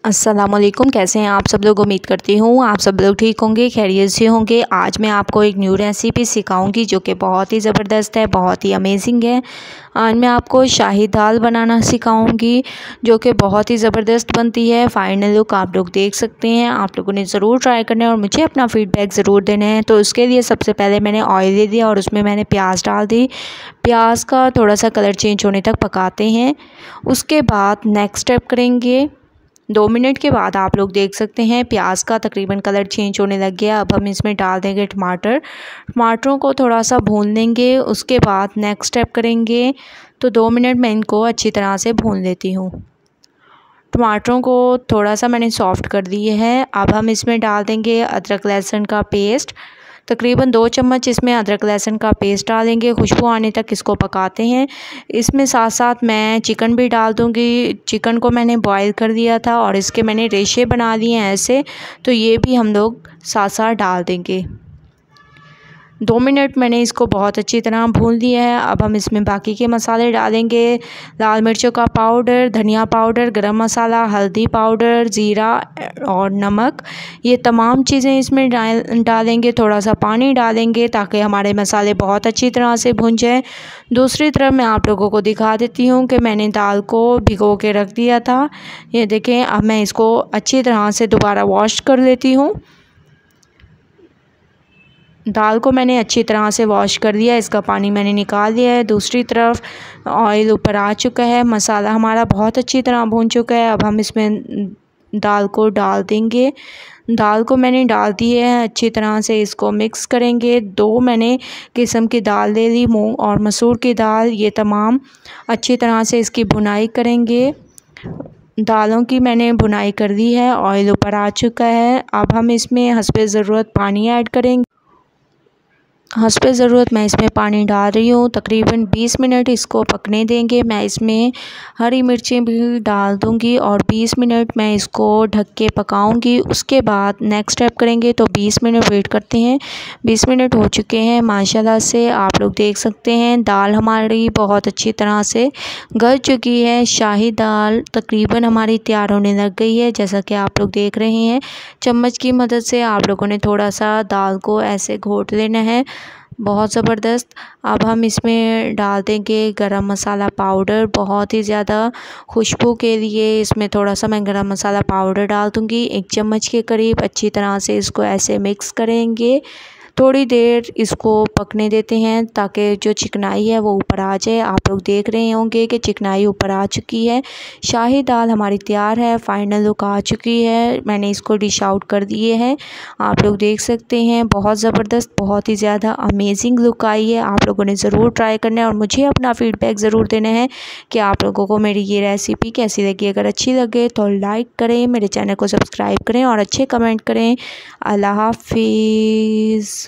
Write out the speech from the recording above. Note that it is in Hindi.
अस्सलामुअलैकुम। कैसे हैं आप सब लोग। उम्मीद करती हूँ आप सब लोग ठीक होंगे, खैरियत से होंगे। आज मैं आपको एक न्यू रेसिपी सिखाऊंगी जो कि बहुत ही ज़बरदस्त है, बहुत ही अमेजिंग है। आज मैं आपको शाही दाल बनाना सिखाऊंगी जो कि बहुत ही ज़बरदस्त बनती है। फाइनल लुक आप लोग देख सकते हैं। आप लोगों ने ज़रूर ट्राई करना है और मुझे अपना फ़ीडबैक ज़रूर देना है। तो उसके लिए सबसे पहले मैंने ऑयल ले दिया और उसमें मैंने प्याज डाल दी। प्याज का थोड़ा सा कलर चेंज होने तक पकाते हैं। उसके बाद नेक्स्ट स्टेप करेंगे। 2 मिनट के बाद आप लोग देख सकते हैं प्याज का तकरीबन कलर चेंज होने लग गया। अब हम इसमें डाल देंगे टमाटरों को थोड़ा सा भून लेंगे। उसके बाद नेक्स्ट स्टेप करेंगे। तो 2 मिनट मैं इनको अच्छी तरह से भून लेती हूँ। टमाटरों को थोड़ा सा मैंने सॉफ्ट कर दिए हैं। अब हम इसमें डाल देंगे अदरक लहसुन का पेस्ट। तकरीबन 2 चम्मच इसमें अदरक लहसुन का पेस्ट डालेंगे। खुशबू आने तक इसको पकाते हैं। इसमें साथ साथ मैं चिकन भी डाल दूँगी। चिकन को मैंने बॉईल कर दिया था और इसके मैंने रेशे बना लिए हैं ऐसे, तो ये भी हम लोग साथ साथ डाल देंगे। 2 मिनट मैंने इसको बहुत अच्छी तरह भून लिया है। अब हम इसमें बाकी के मसाले डालेंगे। लाल मिर्चों का पाउडर, धनिया पाउडर, गरम मसाला, हल्दी पाउडर, ज़ीरा और नमक, ये तमाम चीज़ें इसमें डालेंगे। थोड़ा सा पानी डालेंगे ताकि हमारे मसाले बहुत अच्छी तरह से भुन जाए। दूसरी तरफ मैं आप लोगों को दिखा देती हूँ कि मैंने दाल को भिगो के रख दिया था। ये देखें, अब मैं इसको अच्छी तरह से दोबारा वॉश कर लेती हूँ। दाल को मैंने अच्छी तरह से वॉश कर दिया, इसका पानी मैंने निकाल लिया है। दूसरी तरफ ऑयल ऊपर आ चुका है, मसाला हमारा बहुत अच्छी तरह भून चुका है। अब हम इसमें दाल को डाल देंगे। दाल को मैंने डाल दी है, अच्छी तरह से इसको मिक्स करेंगे। 2 मैंने किस्म की दाल ले ली, मूंग और मसूर की दाल। ये तमाम अच्छी तरह से इसकी भुनाई करेंगे। दालों की मैंने भुनाई कर दी है, ऑयल ऊपर आ चुका है। अब हम इसमें हस्बे ज़रूरत पानी ऐड करेंगे। हस्बे ज़रूरत मैं इसमें पानी डाल रही हूँ। तकरीबन 20 मिनट इसको पकने देंगे। मैं इसमें हरी मिर्चें भी डाल दूँगी और 20 मिनट मैं इसको ढक के पकाऊँगी। उसके बाद नेक्स्ट स्टेप करेंगे। तो 20 मिनट वेट करते हैं। 20 मिनट हो चुके हैं माशाल्लाह से, आप लोग देख सकते हैं दाल हमारी बहुत अच्छी तरह से गल चुकी है। शाही दाल तकरीबन हमारी तैयार होने लग गई है। जैसा कि आप लोग देख रहे हैं, चम्मच की मदद से आप लोगों ने थोड़ा सा दाल को ऐसे घोट लेना है। बहुत ज़बरदस्त। अब हम इसमें डाल देंगे गरम मसाला पाउडर। बहुत ही ज़्यादा खुशबू के लिए इसमें थोड़ा सा मैं गरम मसाला पाउडर डाल दूँगी, 1 चम्मच के करीब। अच्छी तरह से इसको ऐसे मिक्स करेंगे। थोड़ी देर इसको पकने देते हैं ताकि जो चिकनाई है वो ऊपर आ जाए। आप लोग देख रहे होंगे कि चिकनाई ऊपर आ चुकी है। शाही दाल हमारी तैयार है, फाइनल लुक आ चुकी है। मैंने इसको डिश आउट कर दिए हैं। आप लोग देख सकते हैं बहुत ज़बरदस्त, बहुत ही ज़्यादा अमेजिंग लुक आई है। आप लोगों ने ज़रूर ट्राई करना है और मुझे अपना फ़ीडबैक ज़रूर देना है कि आप लोगों को मेरी ये रेसिपी कैसी लगी। अगर अच्छी लगे तो लाइक करें, मेरे चैनल को सब्सक्राइब करें और अच्छे कमेंट करें। अल्लाह हाफिज़।